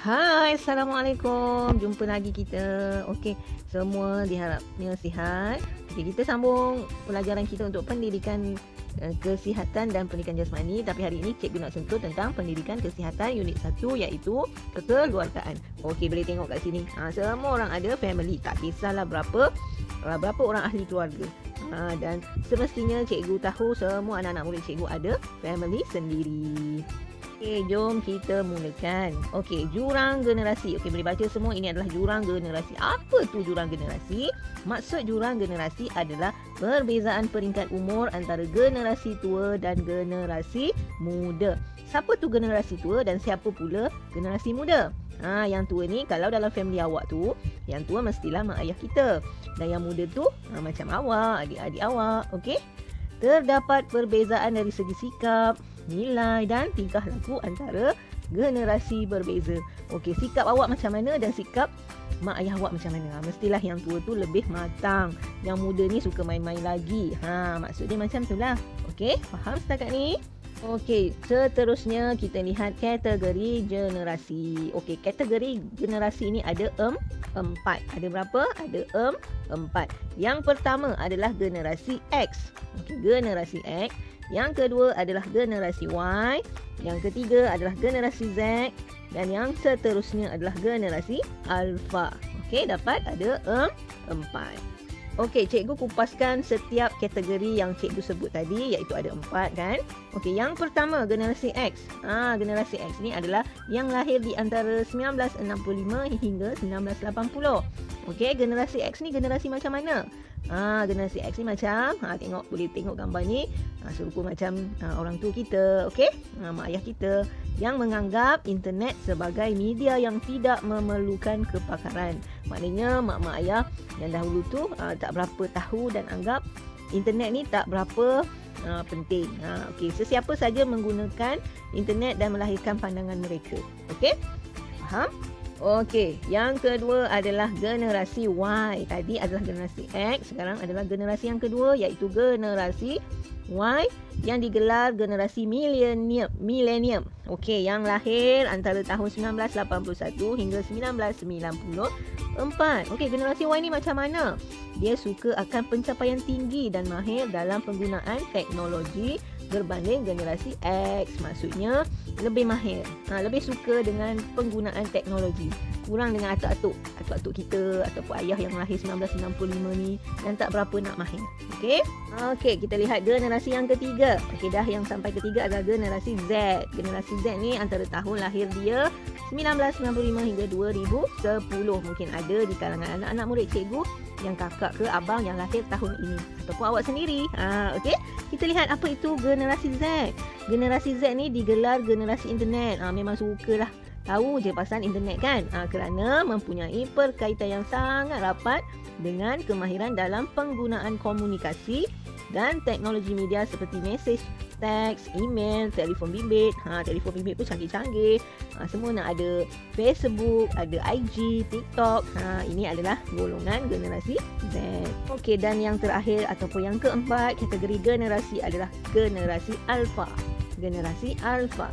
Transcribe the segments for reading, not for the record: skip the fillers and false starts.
Hai, Assalamualaikum. Jumpa lagi kita. Okey, semua diharapnya sihat. Okey, kita sambung pelajaran kita untuk pendidikan kesihatan dan pendidikan jasmani. Tapi hari ini cikgu nak sentuh tentang pendidikan kesihatan unit 1 iaitu kekeluargaan. Okey, boleh tengok kat sini. Semua orang ada family. Tak kisahlah berapa orang ahli keluarga. Dan semestinya cikgu tahu semua anak-anak murid cikgu ada family sendiri. Okey, jom kita mulakan. Okey, jurang generasi. Okey, boleh baca semua. Ini adalah jurang generasi. Apa tu jurang generasi? Maksud jurang generasi adalah perbezaan peringkat umur antara generasi tua dan generasi muda. Siapa tu generasi tua dan siapa pula generasi muda? Yang tua ni kalau dalam family awak tu, yang tua mestilah mak ayah kita. Dan yang muda tu macam awak, adik-adik awak. Okey? Terdapat perbezaan dari segi sikap, nilai dan tingkah laku antara generasi berbeza. Okey, sikap awak macam mana dan sikap mak ayah awak macam mana? Mestilah yang tua tu lebih matang. Yang muda ni suka main-main lagi. Maksud dia macam tu lah. Okey, faham setakat ni? Okey, seterusnya kita lihat kategori generasi. Okey, kategori generasi ini ada empat. Ada berapa? Ada empat. Yang pertama adalah generasi X. Okey, generasi X. Yang kedua adalah generasi Y. Yang ketiga adalah generasi Z. Dan yang seterusnya adalah generasi Alpha. Okey, dapat ada empat. Okey, cikgu kupaskan setiap kategori yang cikgu sebut tadi, iaitu ada empat kan. Okey, yang pertama generasi X. Generasi X ni adalah yang lahir di antara 1965 hingga 1980. Okey, generasi X ni generasi macam mana? Generasi X ni macam boleh tengok gambar ni, serupa macam orang tua kita, okey? Mak ayah kita yang menganggap internet sebagai media yang tidak memerlukan kepakaran. Maknanya mak ayah yang dahulu tu tak berapa tahu dan anggap internet ni tak berapa penting. Okey, sesiapa saja menggunakan internet dan melahirkan pandangan mereka. Okey? Faham? Okey, yang kedua adalah generasi Y. Tadi adalah generasi X, sekarang adalah generasi yang kedua iaitu generasi Y yang digelar generasi milenium. Okey, yang lahir antara tahun 1981 hingga 1994. Okey, generasi Y ni macam mana? Dia suka akan pencapaian tinggi dan mahir dalam penggunaan teknologi berbanding generasi X. Maksudnya lebih mahir, lebih suka dengan penggunaan teknologi. Kurang dengan atuk-atuk kita ataupun ayah yang lahir 1965 ni dan tak berapa nak mahir. Okey? Okey, kita lihat generasi yang ketiga. Okey, dah yang sampai ketiga adalah generasi Z. Generasi Z ni antara tahun lahir dia 1995 hingga 2010. Mungkin ada di kalangan anak-anak murid cikgu yang kakak ke abang yang lahir tahun ini ataupun awak sendiri. Okey, kita lihat apa itu generasi Z. Generasi Z ni digelar generasi internet. Memang sukalah tahu je pasal internet kan. Kerana mempunyai perkaitan yang sangat rapat dengan kemahiran dalam penggunaan komunikasi dan teknologi media seperti mesej, teks, email, telefon bimbit. Telefon bimbit pun canggih-canggih. Semua nak ada Facebook, ada IG, TikTok. Ini adalah golongan generasi Z. Okey, dan yang terakhir ataupun yang keempat kategori generasi adalah generasi Alpha. Generasi Alpha.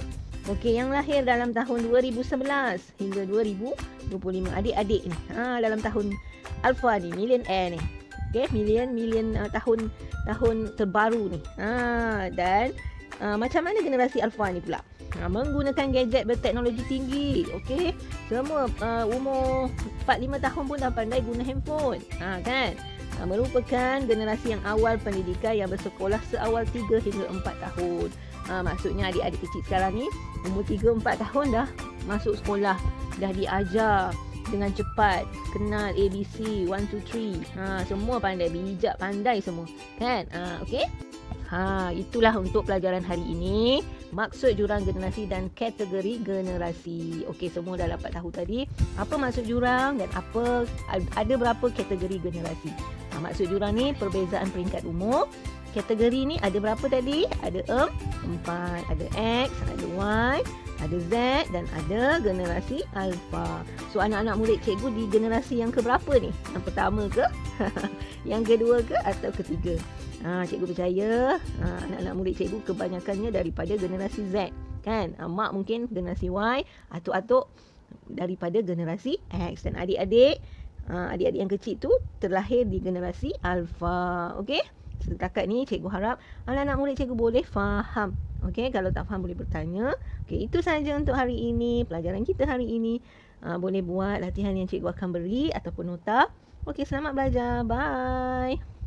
Okey, yang lahir dalam tahun 2011 hingga 2025. Adik-adik ni. Dalam tahun Alpha ni, millionaire ni. Okey, million tahun terbaru ni. Dan macam mana generasi Alpha ni pula? Menggunakan gadget berteknologi tinggi. Okey, semua umur 4-5 tahun pun dah pandai guna handphone. Kan? Merupakan generasi yang awal pendidikan yang bersekolah seawal 3 hingga 4 tahun. Maksudnya adik-adik kecil sekarang ni umur 3-4 tahun dah masuk sekolah, dah diajar dengan cepat, kenal ABC 1 2 3. Semua pandai, bijak, pandai semua. Kan? Okey? Itulah untuk pelajaran hari ini. Maksud jurang generasi dan kategori generasi. Okey, semua dah dapat tahu tadi apa maksud jurang dan ada berapa kategori generasi. Maksud jurang ni perbezaan peringkat umur. Kategori ni ada berapa tadi? Ada 4, ada X, ada Y, ada Z dan ada generasi Alpha. So anak-anak murid cikgu di generasi yang keberapa ni? Yang pertama ke? Yang kedua ke? Atau ketiga? Cikgu percaya anak-anak murid cikgu kebanyakannya daripada generasi Z. Kan? Mak mungkin generasi Y, atuk-atuk daripada generasi X. Dan adik-adik yang kecil tu terlahir di generasi Alpha. Okey? Setakat ni cikgu harap anak-anak murid cikgu boleh faham. Okey, kalau tak faham boleh bertanya. Okey, itu sahaja untuk hari ini, pelajaran kita hari ini. Boleh buat latihan yang cikgu akan beri ataupun nota. Okey, selamat belajar. Bye.